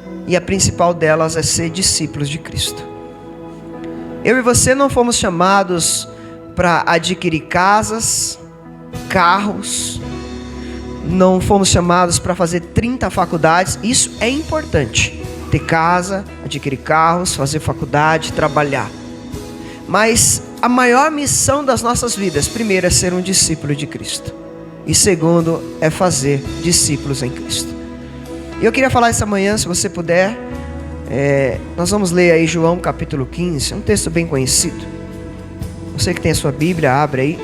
E a principal delas é ser discípulos de Cristo. Eu e você não fomos chamados para adquirir casas, carros. Não fomos chamados para fazer 30 faculdades. Isso é importante. Ter casa, adquirir carros, fazer faculdade, trabalhar. Mas a maior missão das nossas vidas, primeiro, é ser um discípulo de Cristo. E segundo, é fazer discípulos em Cristo. E eu queria falar essa manhã, se você puder, nós vamos ler aí João capítulo 15, um texto bem conhecido. Você que tem a sua Bíblia, abre aí.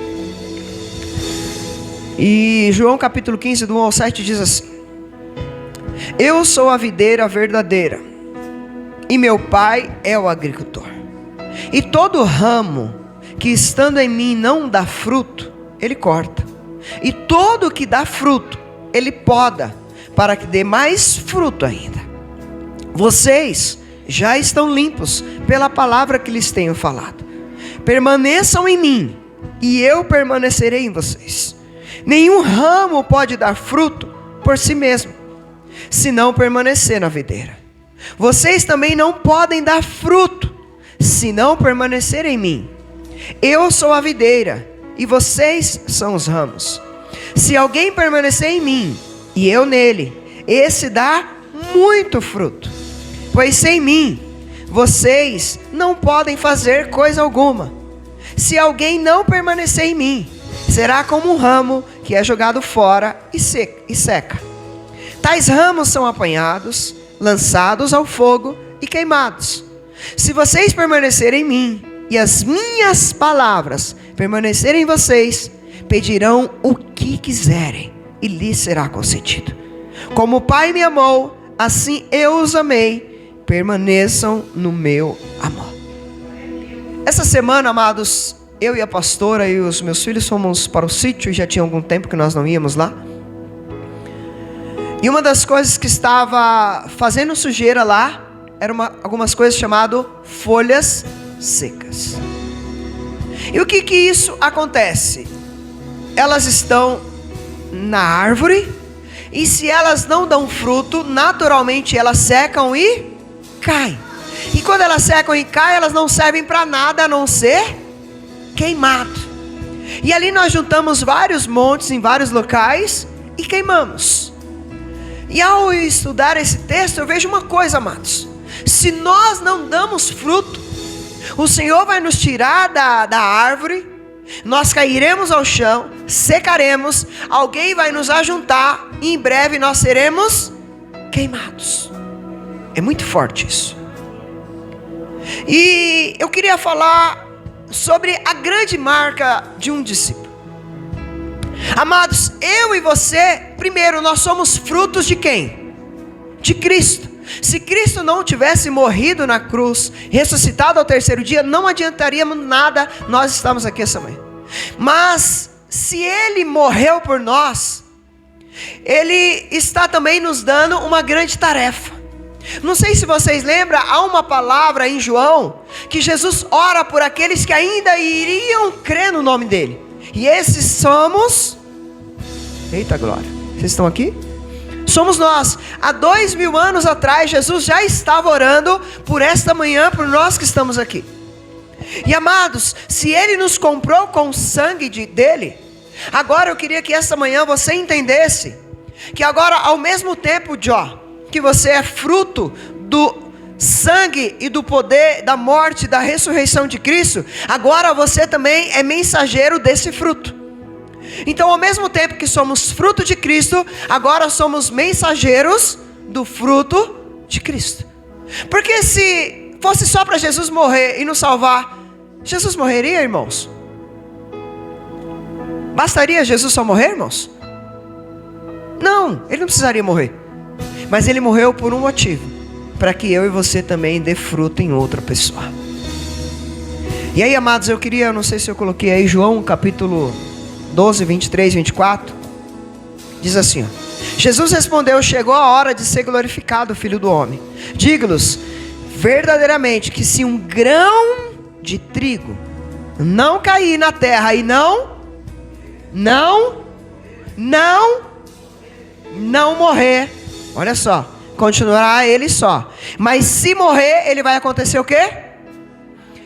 E João capítulo 15, do 1 ao 7 diz assim: Eu sou a videira verdadeira, e meu pai é o agricultor. E todo ramo que estando em mim não dá fruto, ele corta. E todo que dá fruto, ele poda, para que dê mais fruto ainda. Vocês já estão limpos pela palavra que lhes tenho falado. Permaneçam em mim, e eu permanecerei em vocês. Nenhum ramo pode dar fruto por si mesmo, se não permanecer na videira. Vocês também não podem dar fruto, se não permanecer em mim. Eu sou a videira, e vocês são os ramos. Se alguém permanecer em mim, e eu nele, esse dá muito fruto. Pois sem mim, vocês não podem fazer coisa alguma. Se alguém não permanecer em mim, será como um ramo que é jogado fora e seca. Tais ramos são apanhados, lançados ao fogo e queimados. Se vocês permanecerem em mim, e as minhas palavras permanecerem em vocês, pedirão o que quiserem, e lhes será concedido. Como o Pai me amou, assim eu os amei, permaneçam no meu amor. Essa semana, amados, eu e a pastora e os meus filhos fomos para o sítio, e já tinha algum tempo que nós não íamos lá. E uma das coisas que estava fazendo sujeira lá, eram algumas coisas chamadas folhas secas. E o que isso acontece? Elas estão na árvore, e se elas não dão fruto, naturalmente elas secam e caem. E quando elas secam e caem, elas não servem para nada a não ser queimado. E ali nós juntamos vários montes em vários locais e queimamos. E ao estudar esse texto, eu vejo uma coisa, amados: se nós não damos fruto, o Senhor vai nos tirar da árvore, nós cairemos ao chão, secaremos, alguém vai nos ajuntar, e em breve nós seremos queimados. É muito forte isso. E eu queria falar sobre a grande marca de um discípulo. Amados, eu e você, primeiro, nós somos frutos de quem? De Cristo. Se Cristo não tivesse morrido na cruz, ressuscitado ao terceiro dia, não adiantaríamos nada nós estamos aqui essa manhã. Mas se Ele morreu por nós, Ele está também nos dando uma grande tarefa. Não sei se vocês lembram, há uma palavra em João, que Jesus ora por aqueles que ainda iriam crer no nome dEle. E esses somos... Eita glória, vocês estão aqui? Somos nós. Há 2000 anos atrás, Jesus já estava orando por esta manhã, por nós que estamos aqui. E amados, se Ele nos comprou com o sangue dEle, agora eu queria que esta manhã você entendesse, que agora ao mesmo tempo, que você é fruto do sangue e do poder da morte, da ressurreição de Cristo, agora você também é mensageiro desse fruto. Então, ao mesmo tempo que somos fruto de Cristo, agora somos mensageiros do fruto de Cristo. Porque se fosse só para Jesus morrer e nos salvar, Jesus morreria, irmãos? Bastaria Jesus só morrer, irmãos? Não, Ele não precisaria morrer. Mas Ele morreu por um motivo: para que eu e você também dê fruto em outra pessoa. E aí, amados, eu não sei se eu coloquei aí, João capítulo 12, 23, 24, diz assim, Jesus respondeu: chegou a hora de ser glorificado o Filho do Homem. Digo-lhes verdadeiramente que se um grão de trigo não cair na terra e não morrer, olha só, continuará ele só. Mas se morrer, ele vai acontecer o quê?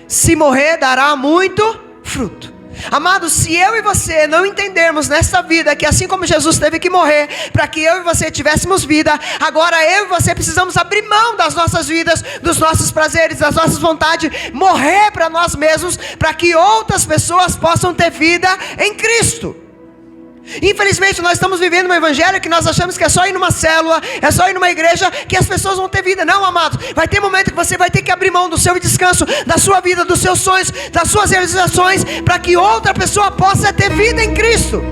Se morrer, dará muito fruto. Amados, se eu e você não entendermos nesta vida que assim como Jesus teve que morrer para que eu e você tivéssemos vida, agora eu e você precisamos abrir mão das nossas vidas, dos nossos prazeres, das nossas vontades, morrer para nós mesmos, para que outras pessoas possam ter vida em Cristo. Infelizmente nós estamos vivendo um evangelho que nós achamos que é só ir numa célula, é só ir numa igreja que as pessoas vão ter vida. Não, amados, vai ter momento que você vai ter que abrir mão do seu descanso, da sua vida, dos seus sonhos, das suas realizações, para que outra pessoa possa ter vida em Cristo.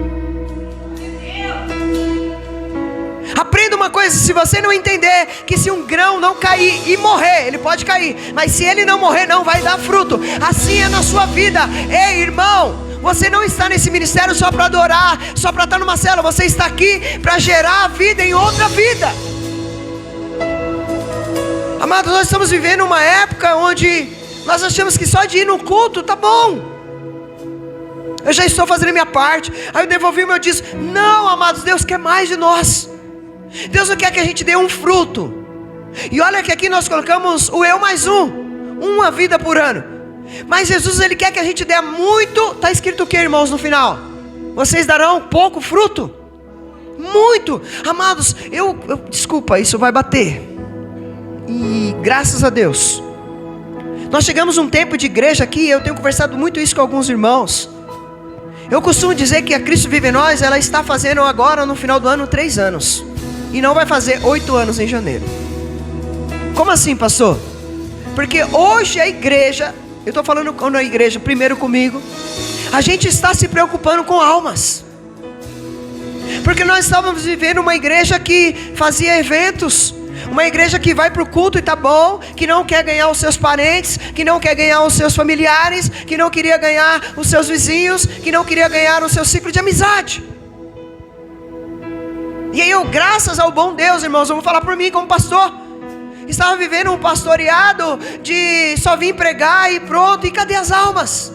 Aprenda uma coisa: se você não entender que se um grão não cair e morrer, ele pode cair, mas se ele não morrer, não vai dar fruto. Assim é na sua vida. Ei, irmão, você não está nesse ministério só para adorar, só para estar numa célula. Você está aqui para gerar vida em outra vida. Amados, nós estamos vivendo uma época onde nós achamos que só de ir no culto tá bom. Eu já estou fazendo a minha parte, aí eu devolvi o meu dízimo. Não, amados, Deus quer mais de nós. Deus não quer que a gente dê um fruto. E olha que aqui nós colocamos o eu mais uma vida por ano. Mas Jesus, ele quer que a gente dê muito. Está escrito o que, irmãos, no final? Vocês darão pouco fruto? Muito. Amados, desculpa, isso vai bater. E graças a Deus nós chegamos a um tempo de igreja aqui. Eu tenho conversado muito isso com alguns irmãos. Eu costumo dizer que a Cristo Vive em Nós, ela está fazendo agora no final do ano 3 anos. E não vai fazer 8 anos em janeiro. Como assim, pastor? Porque hoje a igreja, eu estou falando com a igreja primeiro comigo, a gente está se preocupando com almas. Porque nós estávamos vivendo uma igreja que fazia eventos, uma igreja que vai para o culto e tá bom, que não quer ganhar os seus parentes, que não quer ganhar os seus familiares, que não queria ganhar os seus vizinhos, que não queria ganhar o seu ciclo de amizade. E aí eu, graças ao bom Deus, irmãos, eu vou falar por mim como pastor, estava vivendo um pastoreado de só vim pregar e pronto, e cadê as almas?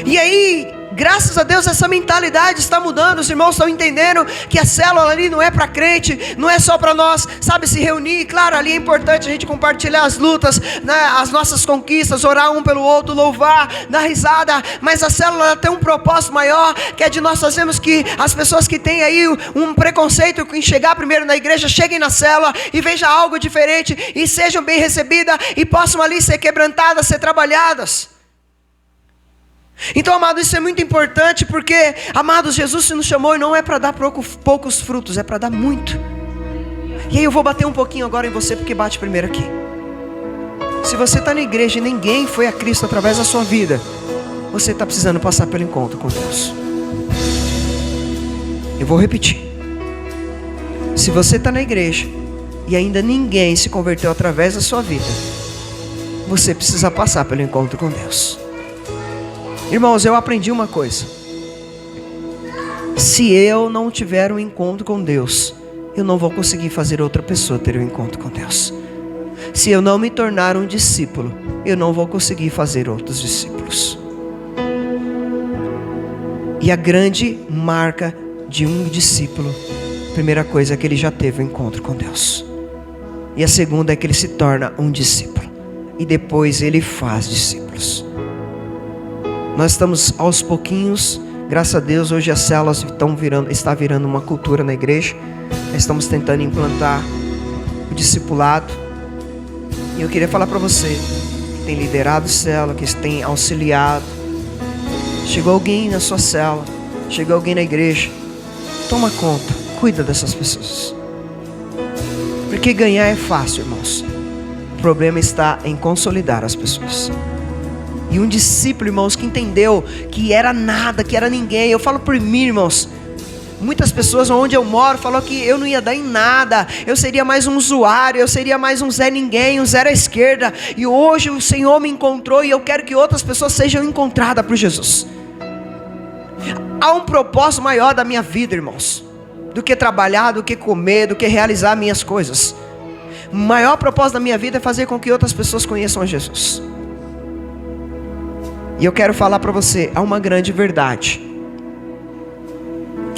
E aí, graças a Deus, essa mentalidade está mudando. Os irmãos estão entendendo que a célula ali não é para crente, não é só para nós, sabe, se reunir. Claro, ali é importante a gente compartilhar as lutas, né, as nossas conquistas, orar um pelo outro, louvar, dar risada. Mas a célula tem um propósito maior, que é de nós fazermos que as pessoas que têm aí um preconceito em chegar primeiro na igreja, cheguem na célula e vejam algo diferente e sejam bem recebidas e possam ali ser quebrantadas, ser trabalhadas. Então, amados, isso é muito importante, porque, amados, Jesus nos chamou e não é para dar poucos frutos, é para dar muito. E aí eu vou bater um pouquinho agora em você, porque bate primeiro aqui. Se você está na igreja e ninguém foi a Cristo através da sua vida, você está precisando passar pelo encontro com Deus. Eu vou repetir. Se você está na igreja e ainda ninguém se converteu através da sua vida, você precisa passar pelo encontro com Deus. Irmãos, eu aprendi uma coisa: se eu não tiver um encontro com Deus, eu não vou conseguir fazer outra pessoa ter um encontro com Deus. Se eu não me tornar um discípulo, eu não vou conseguir fazer outros discípulos. E a grande marca de um discípulo, a primeira coisa é que ele já teve um encontro com Deus. E a segunda é que ele se torna um discípulo. E depois ele faz discípulos. Nós estamos aos pouquinhos, graças a Deus, hoje as células está virando uma cultura na igreja. Nós estamos tentando implantar o discipulado. E eu queria falar para você, que tem liderado célula, que tem auxiliado. Chegou alguém na sua célula, chegou alguém na igreja, toma conta, cuida dessas pessoas. Porque ganhar é fácil, irmãos. O problema está em consolidar as pessoas. E um discípulo, irmãos, que entendeu que era nada, que era ninguém. Eu falo por mim, irmãos. Muitas pessoas onde eu moro falaram que eu não ia dar em nada. Eu seria mais um usuário, eu seria mais um Zé Ninguém, um zero à esquerda. E hoje o Senhor me encontrou e eu quero que outras pessoas sejam encontradas por Jesus. Há um propósito maior da minha vida, irmãos, do que trabalhar, do que comer, do que realizar minhas coisas. O maior propósito da minha vida é fazer com que outras pessoas conheçam a Jesus. E eu quero falar para você, há uma grande verdade.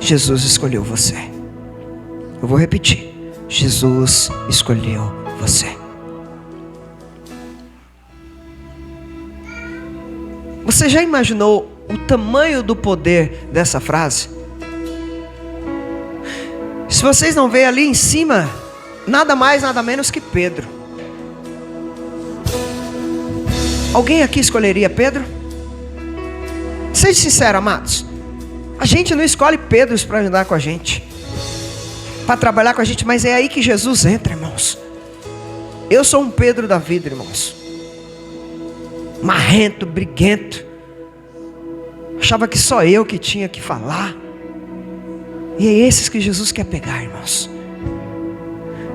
Jesus escolheu você. Eu vou repetir. Jesus escolheu você. Você já imaginou o tamanho do poder dessa frase? Se vocês não veem ali em cima, nada mais, nada menos que Pedro. Alguém aqui escolheria Pedro? Seja sincero, amados. A gente não escolhe Pedros para andar com a gente, para trabalhar com a gente, mas é aí que Jesus entra, irmãos. Eu sou um Pedro da vida, irmãos. Marrento, briguento. Achava que só eu que tinha que falar. E é esses que Jesus quer pegar, irmãos.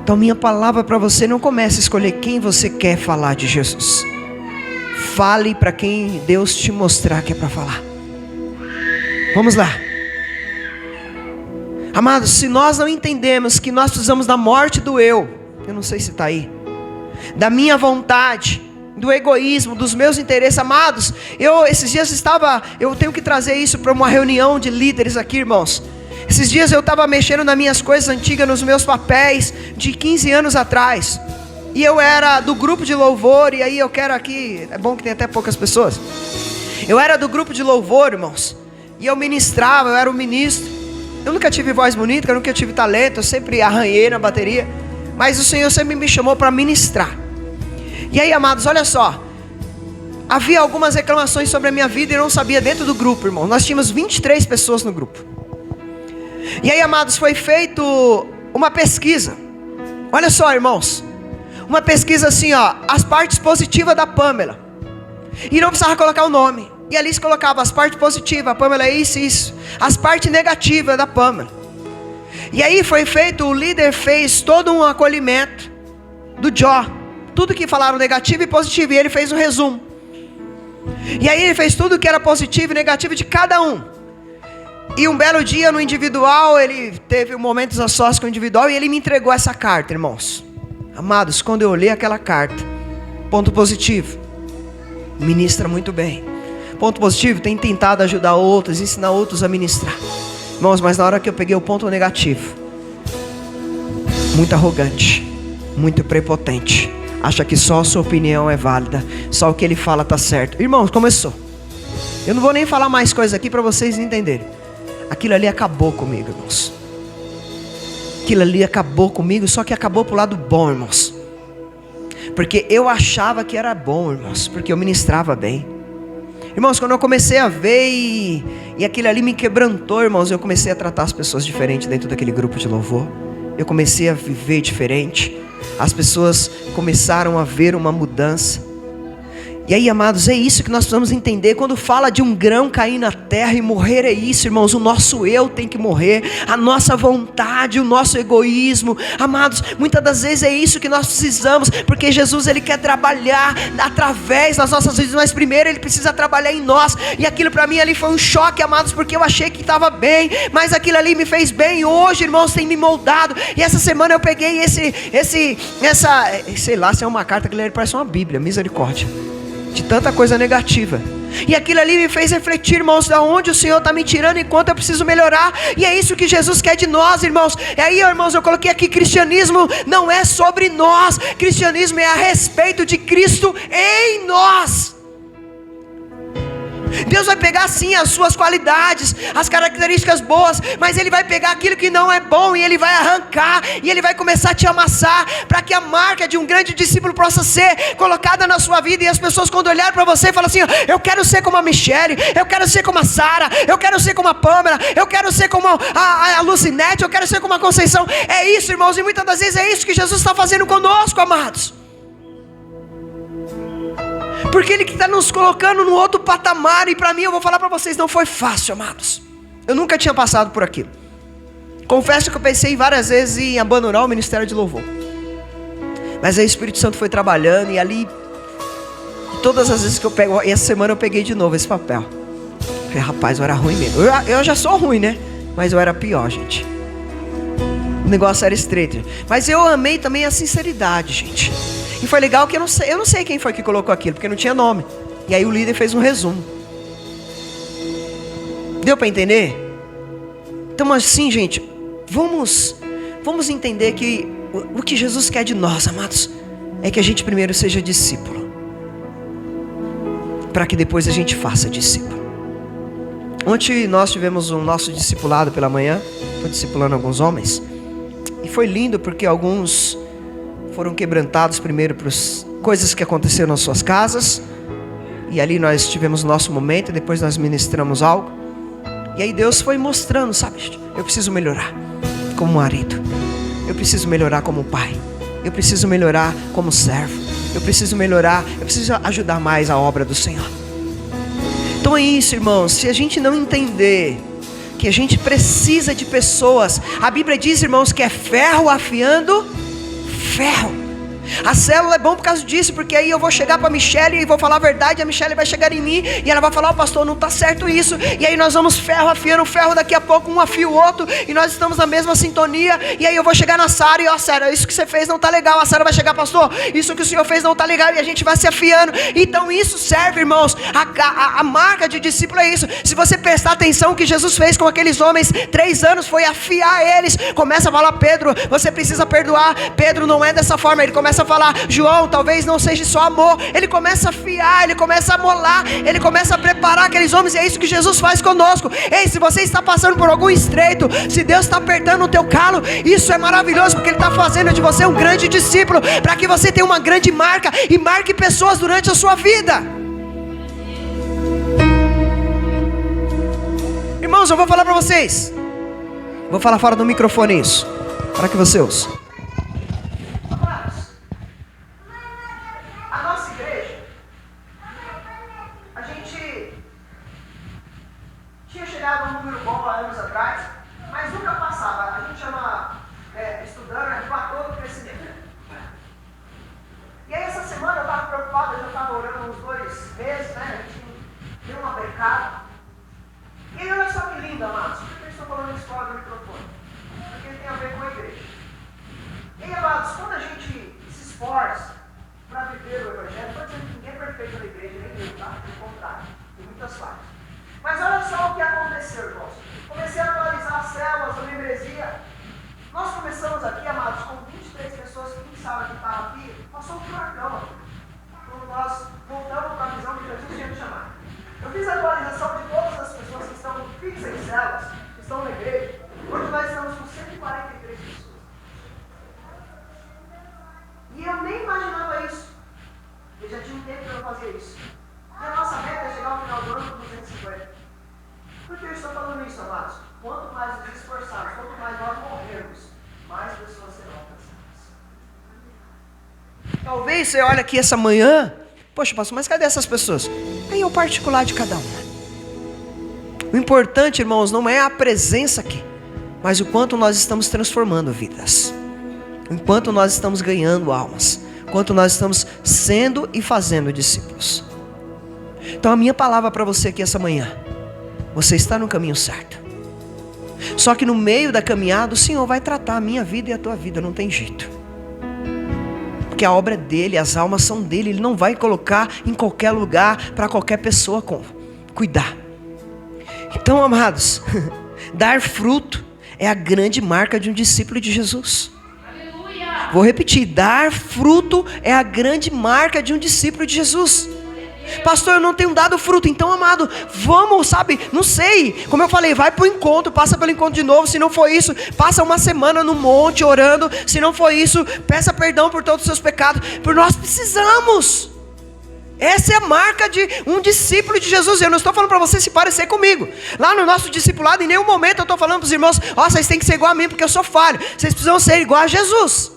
Então minha palavra para você: não comece a escolher quem você quer falar de Jesus. Fale para quem Deus te mostrar que é para falar. Vamos lá. Amados, se nós não entendemos que nós precisamos da morte do eu não sei se está aí, da minha vontade, do egoísmo, dos meus interesses, amados, esses dias eu tenho que trazer isso para uma reunião de líderes aqui, irmãos. Esses dias eu estava mexendo nas minhas coisas antigas, nos meus papéis de 15 anos atrás. E eu era do grupo de louvor, e aí eu quero aqui, é bom que tem até poucas pessoas. Eu era do grupo de louvor, irmãos. E eu ministrava, eu era um ministro. Eu nunca tive voz bonita, eu nunca tive talento, eu sempre arranhei na bateria. Mas o Senhor sempre me chamou para ministrar. E aí, amados, olha só. Havia algumas reclamações sobre a minha vida e eu não sabia dentro do grupo, irmão. Nós tínhamos 23 pessoas no grupo. E aí, amados, foi feito uma pesquisa. Olha só, irmãos. Uma pesquisa assim, ó. As partes positivas da Pamela. E não precisava colocar o nome. E ali se colocava as partes positivas. A Pamela é isso e isso. As partes negativas da Pamela. E aí foi feito, o líder fez todo um acolhimento do Jó. Tudo que falaram negativo e positivo. E ele fez um resumo. E aí ele fez tudo que era positivo e negativo de cada um. E um belo dia no individual, ele teve momentos a sós com o individual e ele me entregou essa carta, irmãos. Amados, quando eu olhei aquela carta, ponto positivo, ministra muito bem. Ponto positivo, tem tentado ajudar outros, ensinar outros a ministrar. Irmãos, mas na hora que eu peguei o ponto negativo, muito arrogante, muito prepotente, acha que só a sua opinião é válida, só o que ele fala está certo. Irmãos, começou. Eu não vou nem falar mais coisas aqui para vocês entenderem. Aquilo ali acabou comigo, irmãos. Aquilo ali acabou comigo, só que acabou pro lado bom, irmãos. Porque eu achava que era bom, irmãos, porque eu ministrava bem. Irmãos, quando eu comecei a ver e aquilo ali me quebrantou, irmãos, eu comecei a tratar as pessoas diferente dentro daquele grupo de louvor. Eu comecei a viver diferente. As pessoas começaram a ver uma mudança. E aí, amados, é isso que nós precisamos entender. Quando fala de um grão cair na terra e morrer, é isso, irmãos. O nosso eu tem que morrer, a nossa vontade, o nosso egoísmo. Amados, muitas das vezes é isso que nós precisamos, porque Jesus, Ele quer trabalhar através das nossas vidas, mas primeiro Ele precisa trabalhar em nós. E aquilo para mim ali foi um choque, amados, porque eu achei que estava bem, mas aquilo ali me fez bem. Hoje, irmãos, tem me moldado. E essa semana eu peguei essa, sei lá, se é uma carta que ele parece uma Bíblia, misericórdia, de tanta coisa negativa. E aquilo ali me fez refletir, irmãos, de onde o Senhor está me tirando, enquanto eu preciso melhorar. E é isso que Jesus quer de nós, irmãos. E aí, irmãos, eu coloquei aqui: cristianismo não é sobre nós, cristianismo é a respeito de Cristo em nós. Deus vai pegar sim as suas qualidades, as características boas, mas Ele vai pegar aquilo que não é bom e Ele vai arrancar, e Ele vai começar a te amassar, para que a marca de um grande discípulo possa ser colocada na sua vida. E as pessoas, quando olharem para você, falam assim: eu quero ser como a Michele, eu quero ser como a Sara, eu quero ser como a Pamela, eu quero ser como a Lucinete, eu quero ser como a Conceição. É isso, irmãos, e muitas das vezes é isso que Jesus está fazendo conosco, amados. Porque Ele está nos colocando no outro patamar. E para mim, eu vou falar para vocês, não foi fácil, amados. Eu nunca tinha passado por aquilo. Confesso que eu pensei várias vezes em abandonar o ministério de louvor. Mas aí o Espírito Santo foi trabalhando. E ali, todas as vezes que eu pego, e essa semana eu peguei de novo esse papel. Falei: rapaz, eu era ruim mesmo. Eu já sou ruim, né? Mas eu era pior, gente. O negócio era estreito. Mas eu amei também a sinceridade, gente. E foi legal que eu não sei quem foi que colocou aquilo, porque não tinha nome. E aí o líder fez um resumo. Deu para entender? Então assim, gente, vamos entender que O que Jesus quer de nós, amados, é que a gente primeiro seja discípulo, para que depois a gente faça discípulo. Ontem nós tivemos um nosso discipulado pela manhã, estou discipulando alguns homens, e foi lindo porque alguns foram quebrantados primeiro por coisas que aconteceram nas suas casas, e ali nós tivemos o nosso momento, e depois nós ministramos algo, e aí Deus foi mostrando, sabe, eu preciso melhorar como marido, eu preciso melhorar como pai, eu preciso melhorar como servo, eu preciso melhorar, eu preciso ajudar mais a obra do Senhor. Então é isso, irmãos, se a gente não entender que a gente precisa de pessoas, a Bíblia diz, irmãos, que é ferro afiando ferro. A célula é bom por causa disso, porque aí eu vou chegar para a Michele e vou falar a verdade, a Michele vai chegar em mim e ela vai falar, oh, pastor, não está certo isso, e aí nós vamos ferro afiando ferro, daqui a pouco um afia o outro, e nós estamos na mesma sintonia, e aí eu vou chegar na Sara e, ó, Sara, isso que você fez não está legal, a Sara vai chegar, pastor, isso que o senhor fez não está legal, e a gente vai se afiando. Então isso serve, irmãos, a marca de discípulo é isso. Se você prestar atenção, o que Jesus fez com aqueles homens, 3 anos, foi afiar eles. Começa a falar, Pedro, você precisa perdoar. Pedro não é dessa forma, ele começa a falar, João, talvez não seja só amor. Ele começa a afiar, ele começa a molar, ele começa a preparar aqueles homens, e é isso que Jesus faz conosco. Ei, se você está passando por algum estreito, se Deus está apertando o teu calo, isso é maravilhoso, porque Ele está fazendo de você um grande discípulo, para que você tenha uma grande marca, e marque pessoas durante a sua vida. Irmãos, eu vou falar para vocês, vou falar fora do microfone isso, para que você ouça. Talvez você olha aqui essa manhã, poxa, pastor, mas cadê essas pessoas? Aí é o particular de cada uma. O importante, irmãos, não é a presença aqui, mas o quanto nós estamos transformando vidas, o quanto nós estamos ganhando almas, o quanto nós estamos sendo e fazendo discípulos. Então a minha palavra para você aqui essa manhã, você está no caminho certo. Só que no meio da caminhada o Senhor vai tratar a minha vida e a tua vida, não tem jeito. Porque a obra é dele, as almas são dele, ele não vai colocar em qualquer lugar para qualquer pessoa cuidar. Então, amados, dar fruto é a grande marca de um discípulo de Jesus. Aleluia. Vou repetir, dar fruto é a grande marca de um discípulo de Jesus. Pastor, eu não tenho dado fruto. Então, amado, vamos, sabe, não sei, como eu falei, vai para o encontro, passa pelo encontro de novo. Se não for isso, passa uma semana no monte orando. Se não for isso, peça perdão por todos os seus pecados, porque nós precisamos. Essa é a marca de um discípulo de Jesus. Eu não estou falando para você se parecer comigo. Lá no nosso discipulado, em nenhum momento eu estou falando para os irmãos, ó, vocês têm que ser igual a mim, porque eu sou falho. Vocês precisam ser igual a Jesus.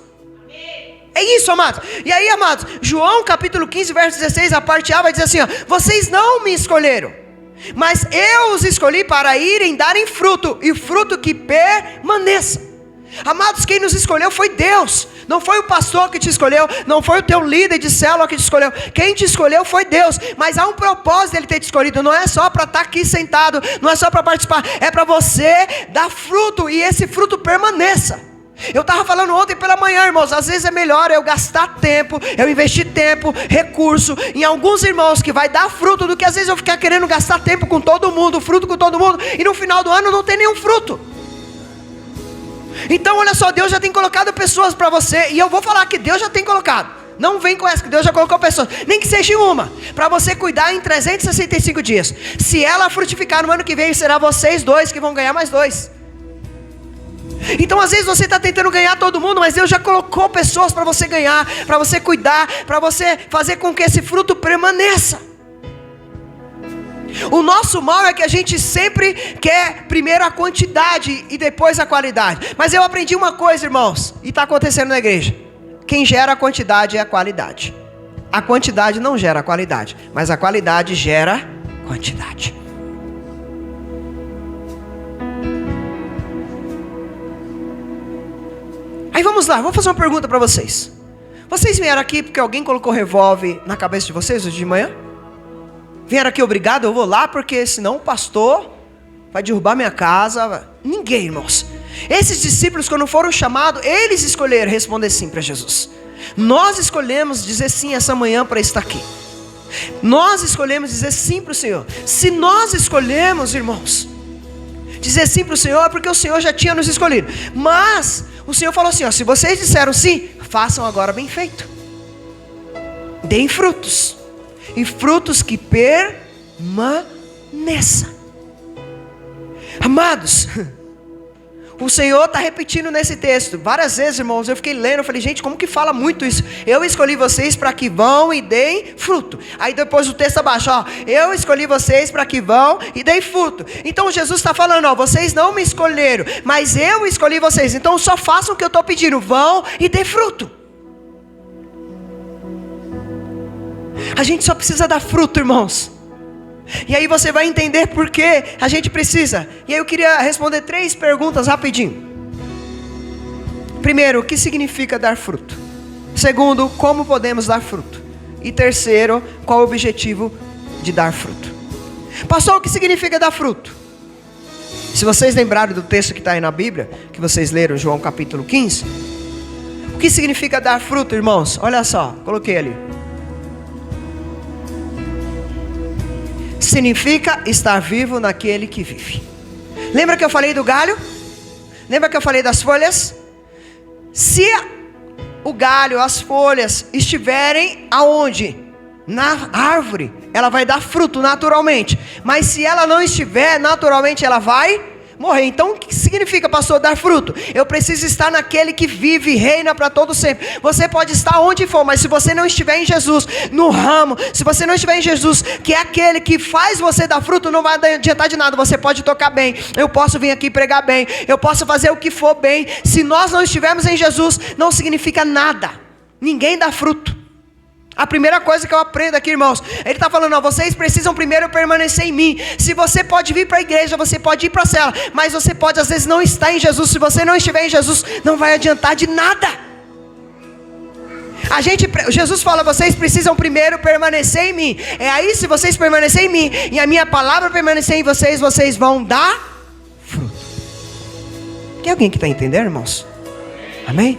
É isso, amados. E aí, amados, João capítulo 15, verso 16, a parte A vai dizer assim, ó, vocês não me escolheram, mas eu os escolhi para irem darem fruto, e fruto que permaneça. Amados, quem nos escolheu foi Deus. Não foi o pastor que te escolheu, não foi o teu líder de célula que te escolheu. Quem te escolheu foi Deus. Mas há um propósito dele ter te escolhido. Não é só para estar aqui sentado, não é só para participar, é para você dar fruto, e esse fruto permaneça. Eu estava falando ontem pela manhã, irmãos, às vezes é melhor eu gastar tempo, eu investir tempo, recurso em alguns irmãos que vai dar fruto, do que às vezes eu ficar querendo gastar tempo com todo mundo, fruto com todo mundo, e no final do ano não tem nenhum fruto. Então olha só, Deus já tem colocado pessoas para você. E eu vou falar que Deus já tem colocado. Não vem com essa, que Deus já colocou pessoas, nem que seja uma, para você cuidar em 365 dias. Se ela frutificar no ano que vem, será vocês dois que vão ganhar mais dois. Então às vezes você está tentando ganhar todo mundo, mas Deus já colocou pessoas para você ganhar, para você cuidar, para você fazer com que esse fruto permaneça. O nosso mal é que a gente sempre quer primeiro a quantidade e depois a qualidade. Mas eu aprendi uma coisa, irmãos, e está acontecendo na igreja: quem gera a quantidade é a qualidade. A quantidade não gera a qualidade, mas a qualidade gera quantidade. Aí vamos lá, vou fazer uma pergunta para vocês. Vocês vieram aqui porque alguém colocou revólver na cabeça de vocês hoje de manhã? Vieram aqui obrigado, eu vou lá porque senão o pastor vai derrubar minha casa. Ninguém, irmãos. Esses discípulos, quando foram chamados, eles escolheram responder sim para Jesus. Nós escolhemos dizer sim essa manhã para estar aqui. Nós escolhemos dizer sim para o Senhor. Se nós escolhemos, irmãos, dizer sim para o Senhor, é porque o Senhor já tinha nos escolhido. Mas o Senhor falou assim, ó, se vocês disseram sim, façam agora bem feito. Deem frutos. E frutos que permaneçam. Amados, o Senhor está repetindo nesse texto várias vezes, irmãos. Eu fiquei lendo, eu falei, gente, como que fala muito isso? Eu escolhi vocês para que vão e deem fruto. Aí depois o texto abaixo, ó, eu escolhi vocês para que vão e deem fruto. Então Jesus está falando, ó, vocês não me escolheram, mas eu escolhi vocês. Então só façam o que eu estou pedindo, vão e deem fruto. A gente só precisa dar fruto, irmãos. E aí você vai entender por que a gente precisa. E aí eu queria responder 3 perguntas rapidinho. Primeiro, o que significa dar fruto? Segundo, como podemos dar fruto? E terceiro, qual o objetivo de dar fruto? Pastor, o que significa dar fruto? Se vocês lembrarem do texto que está aí na Bíblia, que vocês leram, João capítulo 15. O que significa dar fruto, irmãos? Olha só, coloquei ali. Significa estar vivo naquele que vive. Lembra que eu falei do galho? Lembra que eu falei das folhas? Se o galho, as folhas estiverem aonde? Na árvore, ela vai dar fruto naturalmente. Mas se ela não estiver, naturalmente ela vai morrer. Então o que significa, pastor, dar fruto? Eu preciso estar naquele que vive e reina para todo sempre. Você pode estar onde for, mas se você não estiver em Jesus, no ramo, se você não estiver em Jesus, que é aquele que faz você dar fruto, não vai adiantar de nada. Você pode tocar bem, eu posso vir aqui pregar bem, eu posso fazer o que for bem. Se nós não estivermos em Jesus, não significa nada. Ninguém dá fruto. A primeira coisa que eu aprendo aqui, irmãos, ele está falando, ó, vocês precisam primeiro permanecer em mim. Se você pode vir para a igreja, você pode ir para a cela, mas você pode às vezes não estar em Jesus. Se você não estiver em Jesus, não vai adiantar de nada. Jesus fala, vocês precisam primeiro permanecer em mim. É aí, se vocês permanecerem em mim, e a minha palavra permanecer em vocês, vocês vão dar fruto. Tem alguém que está entendendo, irmãos? Amém?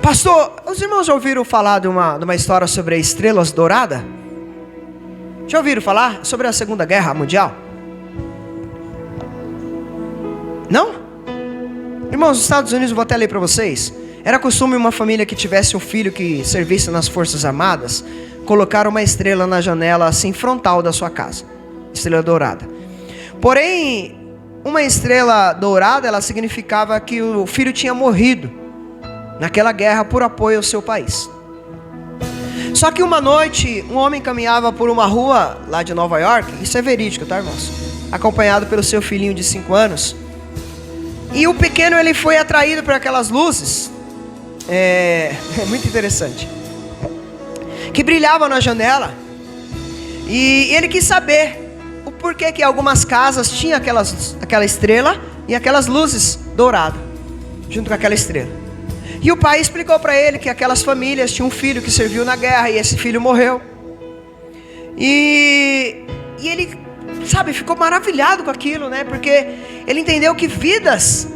Pastor, os irmãos já ouviram falar de uma história sobre estrelas douradas? Já ouviram falar sobre a Segunda Guerra Mundial? Não? Irmãos, nos Estados Unidos, vou até ler para vocês. Era costume uma família que tivesse um filho que servisse nas Forças Armadas colocar uma estrela na janela assim frontal da sua casa. Estrela dourada. Porém, uma estrela dourada, ela significava que o filho tinha morrido naquela guerra por apoio ao seu país. Só que uma noite, um homem caminhava por uma rua lá de Nova York, isso é verídico, tá, irmãos? Acompanhado pelo seu filhinho de 5 anos. E o pequeno, ele foi atraído por aquelas luzes, é muito interessante, que brilhavam na janela. E ele quis saber o porquê que algumas casas tinham aquela estrela e aquelas luzes douradas, junto com aquela estrela. E o pai explicou para ele que aquelas famílias tinham um filho que serviu na guerra e esse filho morreu. E ele, sabe, ficou maravilhado com aquilo, né? Porque ele entendeu que vidas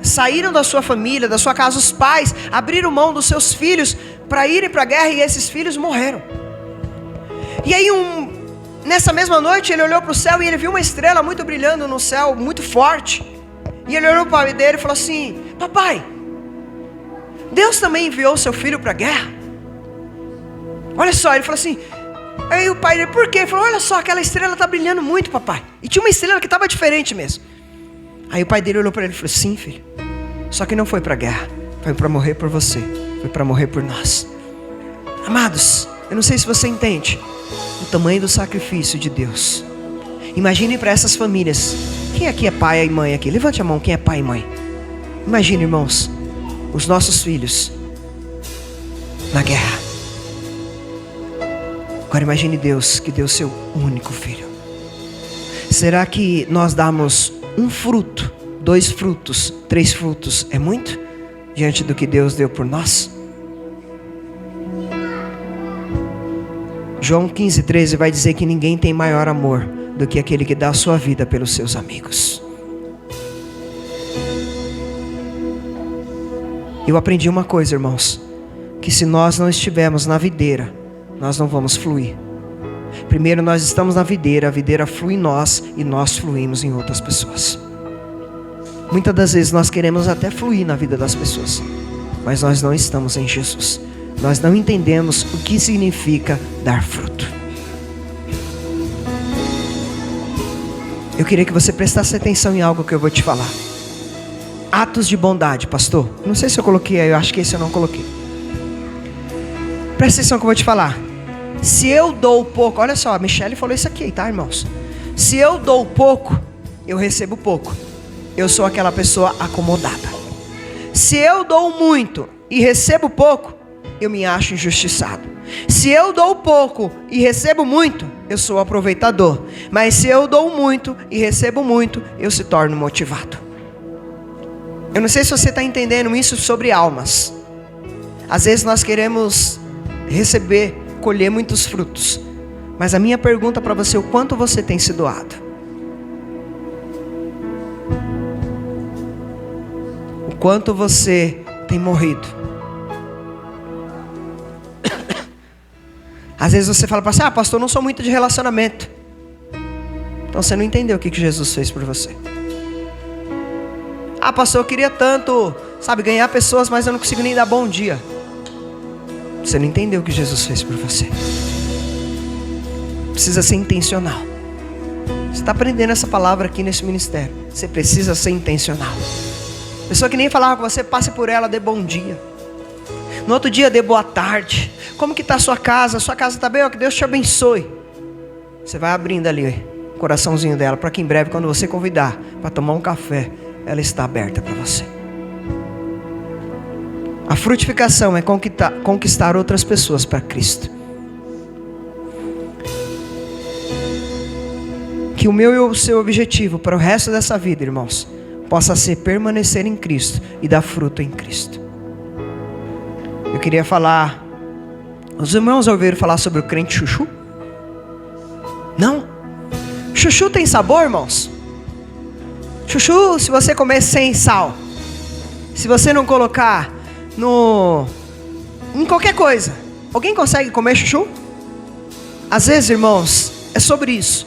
saíram da sua família, da sua casa. Os pais abriram mão dos seus filhos para irem para a guerra e esses filhos morreram. E aí nessa mesma noite ele olhou para o céu e ele viu uma estrela muito brilhando no céu, muito forte. E ele olhou para o pai dele e falou assim: papai, Deus também enviou seu filho para a guerra? Olha só, ele falou assim. Aí o pai dele, por quê? Ele falou: olha só, aquela estrela está brilhando muito, papai. E tinha uma estrela que estava diferente mesmo. Aí o pai dele olhou para ele e falou: sim, filho, só que não foi para a guerra, foi para morrer por você, foi para morrer por nós. Amados, eu não sei se você entende o tamanho do sacrifício de Deus. Imagine para essas famílias. Quem aqui é pai e mãe aqui? Levante a mão, quem é pai e mãe. Imagine, irmãos, os nossos filhos na guerra. Agora imagine Deus que deu seu único filho. Será que nós damos um fruto, 2 frutos, 3 frutos é muito? Diante do que Deus deu por nós? João 15:13 vai dizer que ninguém tem maior amor do que aquele que dá a sua vida pelos seus amigos. Eu aprendi uma coisa, irmãos, que se nós não estivermos na videira, nós não vamos fluir. Primeiro nós estamos na videira, a videira flui em nós e nós fluímos em outras pessoas. Muitas das vezes nós queremos até fluir na vida das pessoas, mas nós não estamos em Jesus. Nós não entendemos o que significa dar fruto. Eu queria que você prestasse atenção em algo que eu vou te falar. Atos de bondade, pastor. Não sei se eu coloquei aí, eu acho que esse eu não coloquei. Presta atenção que eu vou te falar. Se eu dou pouco, olha só, a Michelle falou isso aqui, tá, irmãos? Se eu dou pouco, eu recebo pouco. Eu sou aquela pessoa acomodada. Se eu dou muito e recebo pouco, eu me acho injustiçado. Se eu dou pouco e recebo muito, eu sou aproveitador. Mas se eu dou muito e recebo muito, eu se torno motivado. Eu não sei se você está entendendo isso sobre almas. Às vezes nós queremos receber, colher muitos frutos. Mas a minha pergunta para você é: o quanto você tem se doado? O quanto você tem morrido? Às vezes você fala para você: ah, pastor, eu não sou muito de relacionamento. Então você não entendeu o que Jesus fez por você. Ah, pastor, eu queria tanto, ganhar pessoas, mas eu não consigo nem dar bom dia. Você não entendeu o que Jesus fez por você. Precisa ser intencional. Você está aprendendo essa palavra aqui nesse ministério. Você precisa ser intencional. Pessoa que nem falava com você, passe por ela, dê bom dia. No outro dia, dê boa tarde. Como que está a sua casa? Sua casa está bem? Ó, que Deus te abençoe. Você vai abrindo ali o coraçãozinho dela, para que em breve, quando você convidar para tomar um café, ela está aberta para você. A frutificação é conquistar outras pessoas para Cristo. Que o meu e o seu objetivo para o resto dessa vida, irmãos, possa ser permanecer em Cristo e dar fruto em Cristo. Eu queria falar. Os irmãos ouviram falar sobre o crente chuchu? Não? Chuchu tem sabor, irmãos? Chuchu, se você comer sem sal, se você não colocar em qualquer coisa, alguém consegue comer chuchu? Às vezes, irmãos, é sobre isso.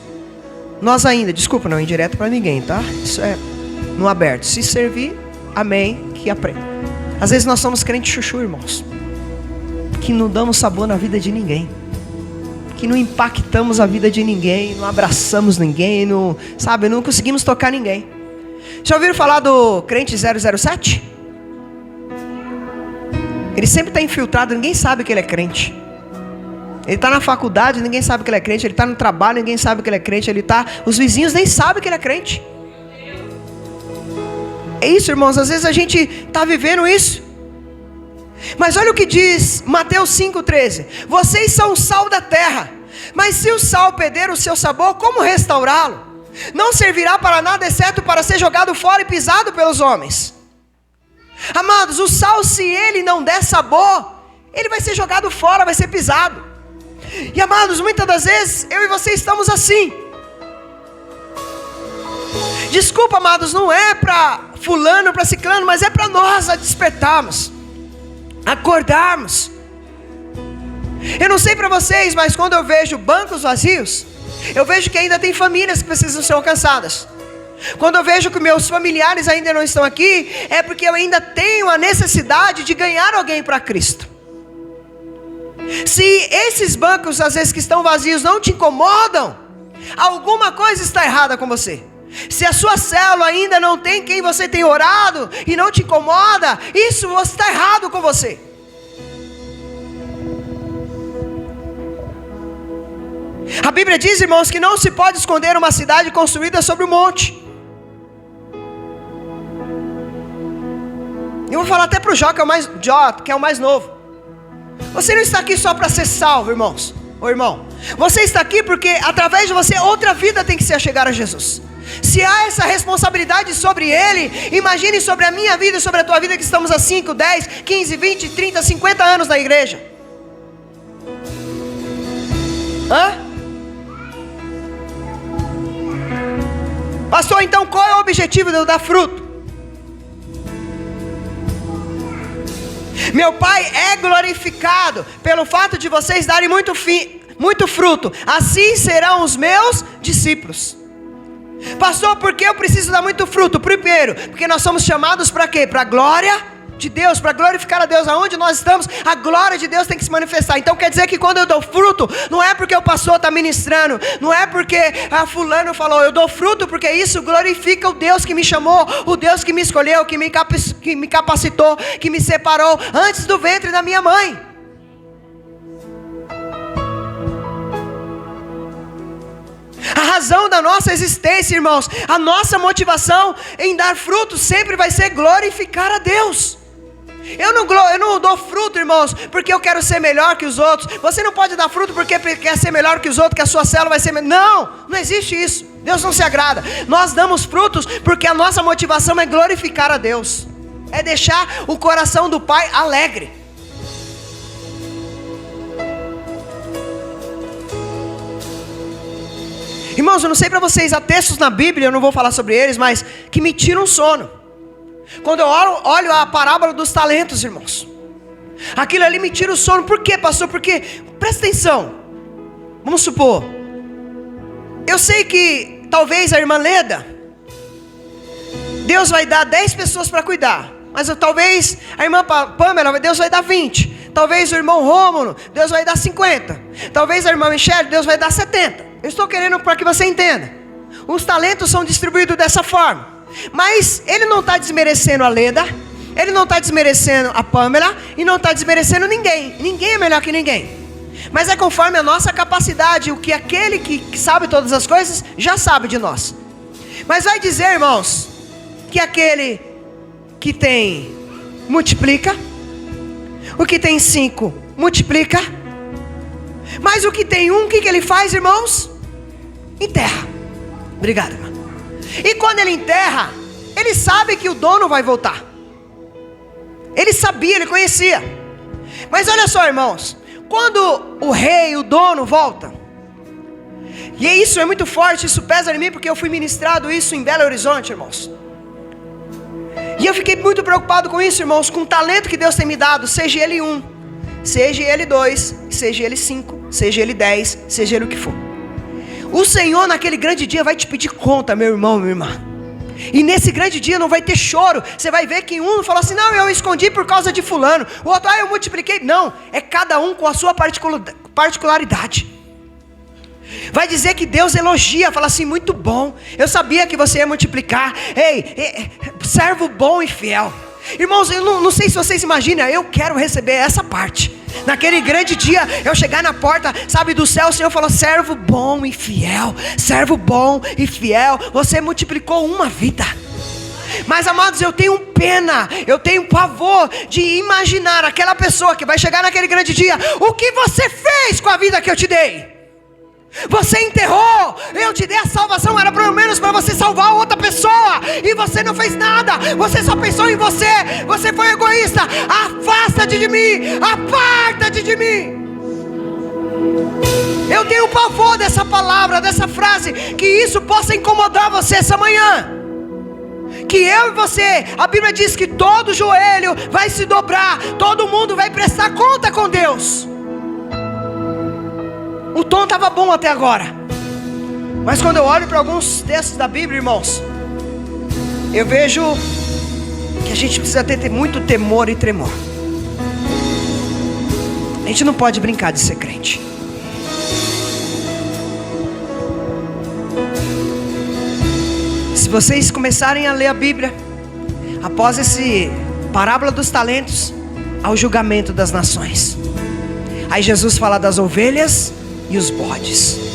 Nós ainda, desculpa, não é indireto para ninguém, tá? Isso é no aberto. Se servir, amém, que aprenda. Às vezes nós somos crentes chuchu, irmãos, que não damos sabor na vida de ninguém, que não impactamos a vida de ninguém, não abraçamos ninguém, não conseguimos tocar ninguém. Já ouviram falar do crente 007? Ele sempre está infiltrado, ninguém sabe que ele é crente. Ele está na faculdade, ninguém sabe que ele é crente. Ele está no trabalho, ninguém sabe que ele é crente. Os vizinhos nem sabem que ele é crente. É isso, irmãos, às vezes a gente está vivendo isso. Mas olha o que diz Mateus 5,13. Vocês são o sal da terra, mas se o sal perder o seu sabor, como restaurá-lo? Não servirá para nada, exceto para ser jogado fora e pisado pelos homens. Amados, o sal, se ele não der sabor, ele vai ser jogado fora, vai ser pisado. E amados, muitas das vezes eu e você estamos assim. Desculpa, amados, não é para fulano, para ciclano, mas é para nós a despertarmos, acordarmos. Eu não sei para vocês, mas quando eu vejo bancos vazios, Eu vejo que ainda tem famílias que precisam ser alcançadas. Quando eu vejo que meus familiares ainda não estão aqui, é porque eu ainda tenho a necessidade de ganhar alguém para Cristo. Se esses bancos, às vezes, que estão vazios não te incomodam, alguma coisa está errada com você. Se a sua célula ainda não tem quem você tem orado e não te incomoda, isso está errado com você. A Bíblia diz, irmãos, que não se pode esconder uma cidade construída sobre um monte. Eu vou falar até para o Jó, que é o mais novo. Você não está aqui só para ser salvo, irmãos. Ô irmão, você está aqui porque através de você outra vida tem que se achegar a Jesus. Se há essa responsabilidade sobre Ele, imagine sobre a minha vida e sobre a tua vida, que estamos há 5, 10, 15, 20, 30, 50 anos na igreja. Pastor, então qual é o objetivo de eu dar fruto? Meu Pai é glorificado pelo fato de vocês darem muito fruto. Assim serão os meus discípulos. Pastor, por que eu preciso dar muito fruto? Primeiro, porque nós somos chamados para quê? Para a glória de Deus, para glorificar a Deus. Aonde nós estamos, a glória de Deus tem que se manifestar. Então quer dizer que quando eu dou fruto, não é porque o pastor está ministrando, não é porque fulano falou, eu dou fruto porque isso glorifica o Deus que me chamou, o Deus que me escolheu, que me capacitou, que me separou antes do ventre da minha mãe. A razão da nossa existência, irmãos, a nossa motivação em dar fruto sempre vai ser glorificar a Deus. Eu não dou fruto, irmãos, porque eu quero ser melhor que os outros. Você não pode dar fruto porque quer ser melhor que os outros, que a sua célula vai ser melhor. Não existe isso. Deus não se agrada. Nós damos frutos porque a nossa motivação é glorificar a Deus. É deixar o coração do Pai alegre. Irmãos, eu não sei para vocês, há textos na Bíblia, eu não vou falar sobre eles, mas que me tiram sono. Quando eu olho a parábola dos talentos, irmãos, aquilo ali me tira o sono. Por quê, pastor? Porque, presta atenção, vamos supor, eu sei que talvez a irmã Leda, Deus vai dar 10 pessoas para cuidar, mas talvez a irmã Pâmela, Deus vai dar 20. Talvez o irmão Rômulo, Deus vai dar 50. Talvez a irmã Michele, Deus vai dar 70. Eu estou querendo para que você entenda. Os talentos são distribuídos dessa forma. Mas ele não está desmerecendo a Leda, ele não está desmerecendo a Pâmela e não está desmerecendo ninguém. Ninguém é melhor que ninguém. Mas é conforme a nossa capacidade, o que aquele que sabe todas as coisas já sabe de nós. Mas vai dizer, irmãos, que aquele que tem multiplica, o que tem 5 multiplica, mas o que tem 1, o que ele faz, irmãos? Enterra. Obrigado, irmão. E quando ele enterra, ele sabe que o dono vai voltar. Ele sabia, ele conhecia. Mas olha só, irmãos, quando o rei, o dono volta, e isso é muito forte, isso pesa em mim, porque eu fui ministrado isso em Belo Horizonte, irmãos. E eu fiquei muito preocupado com isso, irmãos, com o talento que Deus tem me dado, seja ele 1, seja ele 2, seja ele 5, seja ele 10, seja ele o que for. O Senhor naquele grande dia vai te pedir conta, meu irmão, minha irmã. E nesse grande dia não vai ter choro. Você vai ver que um falou assim, não, eu escondi por causa de fulano. O outro, eu multipliquei. Não, é cada um com a sua particularidade. Vai dizer que Deus elogia, fala assim, muito bom, eu sabia que você ia multiplicar. Ei, servo bom e fiel. Irmãos, eu não sei se vocês imaginam, eu quero receber essa parte. Naquele grande dia, eu chegar na porta, sabe, do céu, o Senhor falou, servo bom e fiel, servo bom e fiel, você multiplicou uma vida. Mas amados, eu tenho pena, eu tenho pavor de imaginar aquela pessoa que vai chegar naquele grande dia, o que você fez com a vida que eu te dei? Você enterrou, eu te dei a salvação, era pelo menos para você salvar outra pessoa, e você não fez nada, você só pensou em você, você foi egoísta. Afasta-te de mim, aparta-te de mim. Eu tenho pavor dessa palavra, dessa frase, que isso possa incomodar você essa manhã. Que eu e você, a Bíblia diz que todo joelho vai se dobrar, todo mundo vai prestar conta com Deus. O tom estava bom até agora. Mas quando eu olho para alguns textos da Bíblia, irmãos, eu vejo que a gente precisa ter muito temor e tremor. A gente não pode brincar de ser crente. Se vocês começarem a ler a Bíblia, após esse parábola dos talentos, ao julgamento das nações, aí Jesus fala das ovelhas e os bodes.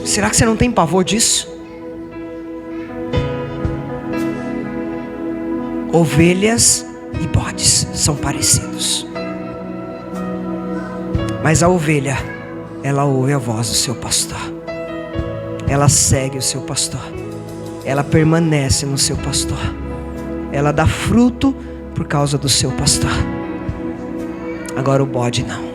Será que você não tem pavor disso? Ovelhas e bodes são parecidos, mas a ovelha, ela ouve a voz do seu pastor, ela segue o seu pastor, ela permanece no seu pastor, ela dá fruto por causa do seu pastor. Agora o bode não.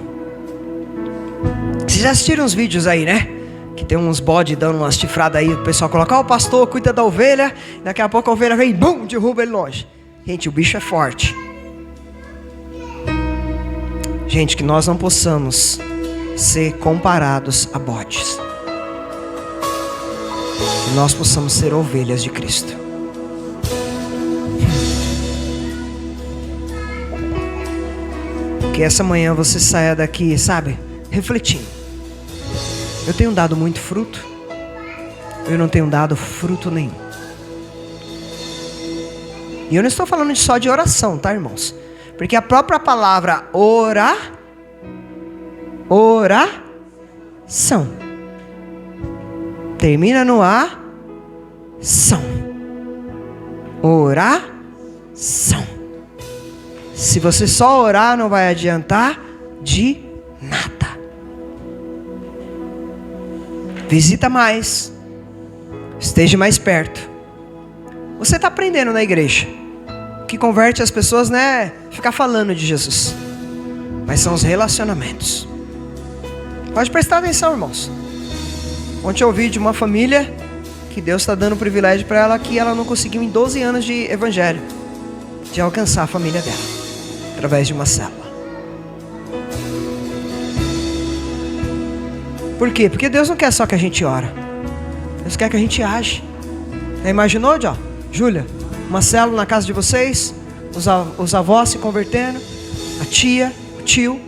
Vocês já assistiram uns vídeos aí, né? Que tem uns bodes dando umas chifradas aí, o pessoal coloca, o pastor cuida da ovelha, daqui a pouco a ovelha vem, bum, derruba ele longe. Gente, o bicho é forte. Gente, que nós não possamos ser comparados a bodes, que nós possamos ser ovelhas de Cristo. Que essa manhã você saia daqui, sabe, refletindo. Eu tenho dado muito fruto? Eu não tenho dado fruto nenhum. E eu não estou falando só de oração, tá, irmãos? Porque a própria palavra oração termina no ação. Oração. Se você só orar, não vai adiantar de nada. Visita mais. Esteja mais perto. Você está aprendendo na igreja. O que converte as pessoas não é ficar falando de Jesus, mas são os relacionamentos. Pode prestar atenção, irmãos. Ontem eu ouvi de uma família que Deus está dando privilégio para ela, que ela não conseguiu em 12 anos de evangelho, de alcançar a família dela, através de uma célula. Por quê? Porque Deus não quer só que a gente ora, Deus quer que a gente age. Já imaginou, Júlia, uma célula na casa de vocês, os avós se convertendo, a tia, o tio,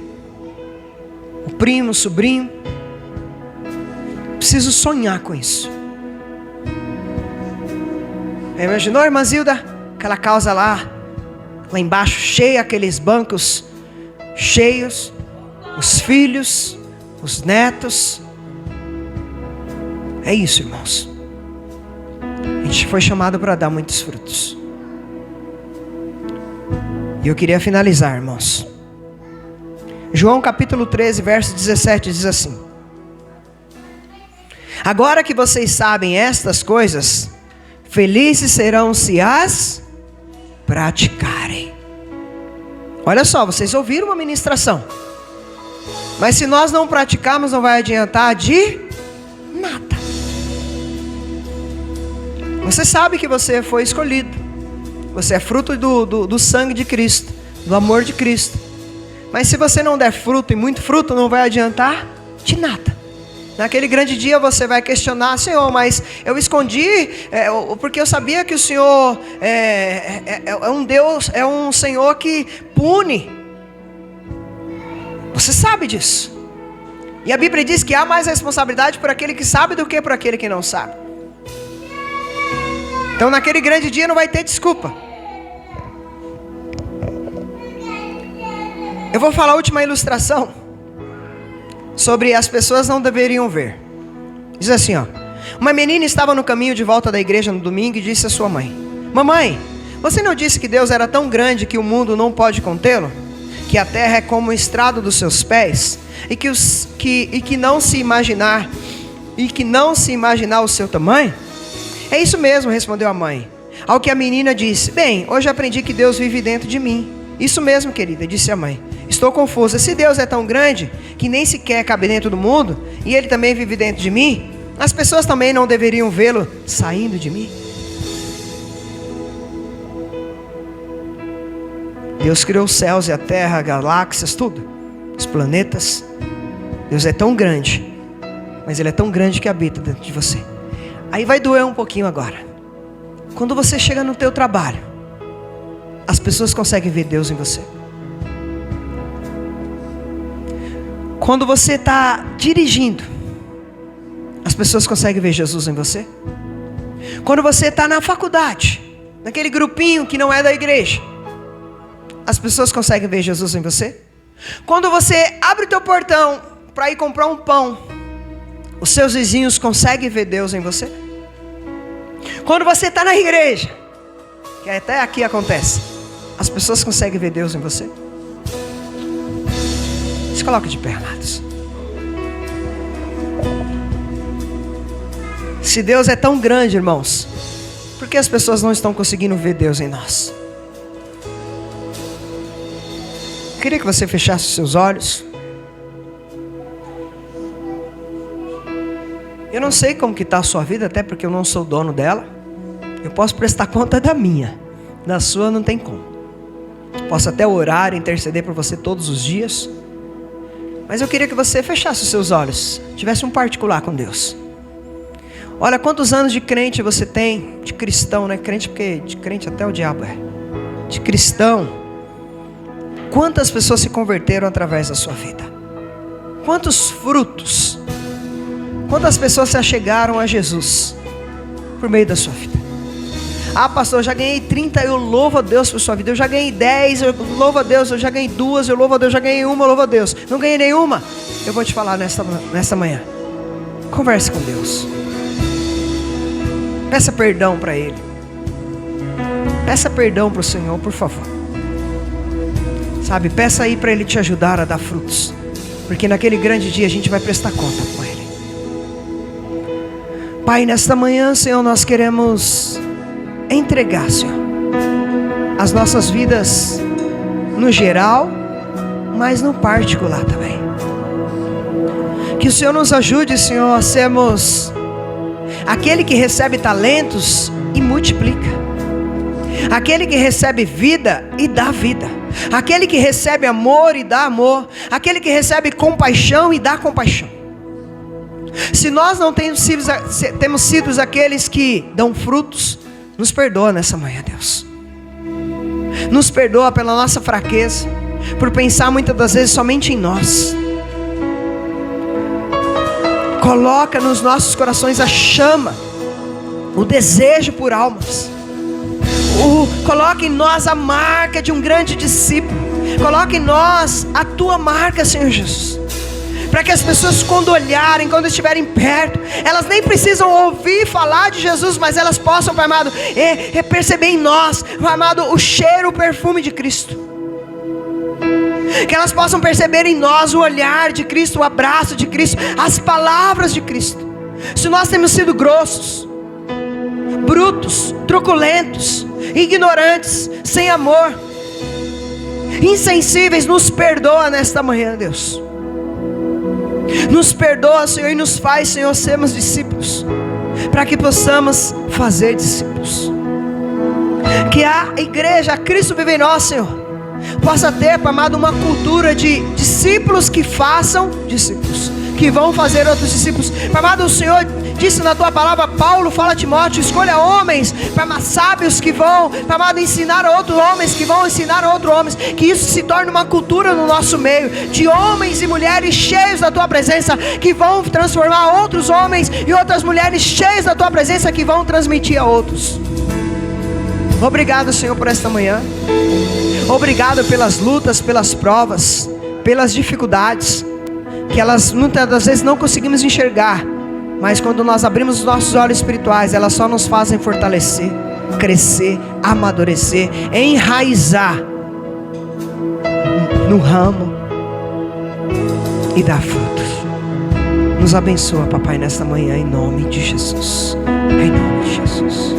o primo, o sobrinho? Preciso sonhar com isso. Já imaginou, irmã Zilda? Aquela casa lá embaixo, cheia, aqueles bancos cheios, os filhos, os netos. É isso, irmãos. A gente foi chamado para dar muitos frutos. E eu queria finalizar, irmãos. João capítulo 13, verso 17 diz assim: agora que vocês sabem estas coisas, felizes serão se as praticarem. Olha só, vocês ouviram uma ministração, mas se nós não praticarmos, não vai adiantar de nada. Você sabe que você foi escolhido, você é fruto do sangue de Cristo, do amor de Cristo. Mas se você não der fruto, e muito fruto, não vai adiantar de nada. Naquele grande dia você vai questionar: Senhor, mas eu escondi, porque eu sabia que o Senhor é um Deus, é um Senhor que pune. Você sabe disso. E a Bíblia diz que há mais responsabilidade por aquele que sabe do que por aquele que não sabe. Então naquele grande dia não vai ter desculpa. Eu vou falar a última ilustração sobre as pessoas não deveriam ver. Diz assim, uma menina estava no caminho de volta da igreja no domingo e disse à sua mãe: mamãe, você não disse que Deus era tão grande que o mundo não pode contê-lo? Que a terra é como o estrado dos seus pés? E que não se imaginar o seu tamanho? É isso mesmo, respondeu a mãe. Ao que a menina disse: bem, hoje aprendi que Deus vive dentro de mim. Isso mesmo, querida, disse a mãe. Estou confusa. Se Deus é tão grande que nem sequer cabe dentro do mundo, e Ele também vive dentro de mim, as pessoas também não deveriam vê-lo saindo de mim? Deus criou os céus e a terra, galáxias, tudo, os planetas. Deus é tão grande, mas Ele é tão grande que habita dentro de você. Aí vai doer um pouquinho agora. Quando você chega no teu trabalho, as pessoas conseguem ver Deus em você. Quando você está dirigindo, as pessoas conseguem ver Jesus em você. Quando você está na faculdade, naquele grupinho que não é da igreja, as pessoas conseguem ver Jesus em você. Quando você abre o teu portão para ir comprar um pão, os seus vizinhos conseguem ver Deus em você. Quando você está na igreja, que até aqui acontece, as pessoas conseguem ver Deus em você. Se coloque de pé, amados. Se Deus é tão grande, irmãos, por que as pessoas não estão conseguindo ver Deus em nós? Eu queria que você fechasse os seus olhos. Eu não sei como que está a sua vida, até porque eu não sou dono dela. Eu posso prestar conta da minha, da sua não tem como. Posso até orar e interceder por você todos os dias, mas eu queria que você fechasse os seus olhos, tivesse um particular com Deus. Olha quantos anos de crente você tem, de cristão, né? Crente porque de crente até o diabo é. De cristão. Quantas pessoas se converteram através da sua vida? Quantos frutos? Quantas pessoas se achegaram a Jesus por meio da sua vida? Ah, pastor, eu já ganhei 30, eu louvo a Deus por sua vida. Eu já ganhei 10, eu louvo a Deus. Eu já ganhei 2, eu louvo a Deus. Já ganhei 1, eu louvo a Deus. Não ganhei nenhuma. Eu vou te falar nessa manhã. Converse com Deus. Peça perdão para Ele. Peça perdão para o Senhor, por favor. Sabe, peça aí para Ele te ajudar a dar frutos. Porque naquele grande dia a gente vai prestar conta com Ele. Pai, nesta manhã, Senhor, nós queremos entregar, Senhor, as nossas vidas no geral, mas no particular também. Que o Senhor nos ajude, Senhor, a sermos aquele que recebe talentos e multiplica, aquele que recebe vida e dá vida, aquele que recebe amor e dá amor, aquele que recebe compaixão e dá compaixão. Se nós não temos sido aqueles que dão frutos, nos perdoa nessa manhã, Deus. Nos perdoa pela nossa fraqueza, por pensar muitas das vezes somente em nós. Coloca nos nossos corações a chama, o desejo por almas. Coloca em nós a marca de um grande discípulo. Coloca em nós a tua marca, Senhor Jesus. Para que as pessoas, quando olharem, quando estiverem perto, elas nem precisam ouvir falar de Jesus, mas elas possam, Pai amado, perceber em nós, Pai amado, o cheiro, o perfume de Cristo. Que elas possam perceber em nós o olhar de Cristo, o abraço de Cristo, as palavras de Cristo. Se nós temos sido grossos, brutos, truculentos, ignorantes, sem amor, insensíveis, nos perdoa nesta manhã, Deus. Nos perdoa, Senhor, e nos faz, Senhor, sermos discípulos, para que possamos fazer discípulos. Que a igreja, a Cristo vive em nós, Senhor, possa ter, Pai amado, uma cultura de discípulos que façam discípulos, que vão fazer outros discípulos. Pai amado, o Senhor disse na tua palavra, Paulo fala a Timóteo, escolha homens, Pai amado, sábios que vão, Pai amado, ensinar a outros homens, que vão ensinar a outros homens. Que isso se torne uma cultura no nosso meio, de homens e mulheres cheios da tua presença, que vão transformar outros homens e outras mulheres cheios da tua presença, que vão transmitir a outros. Obrigado, Senhor, por esta manhã. Obrigado pelas lutas, pelas provas, pelas dificuldades, que elas muitas das vezes não conseguimos enxergar, mas quando nós abrimos os nossos olhos espirituais, elas só nos fazem fortalecer, crescer, amadurecer, enraizar no ramo e dar frutos. Nos abençoa, Papai, nesta manhã, em nome de Jesus. Em nome de Jesus.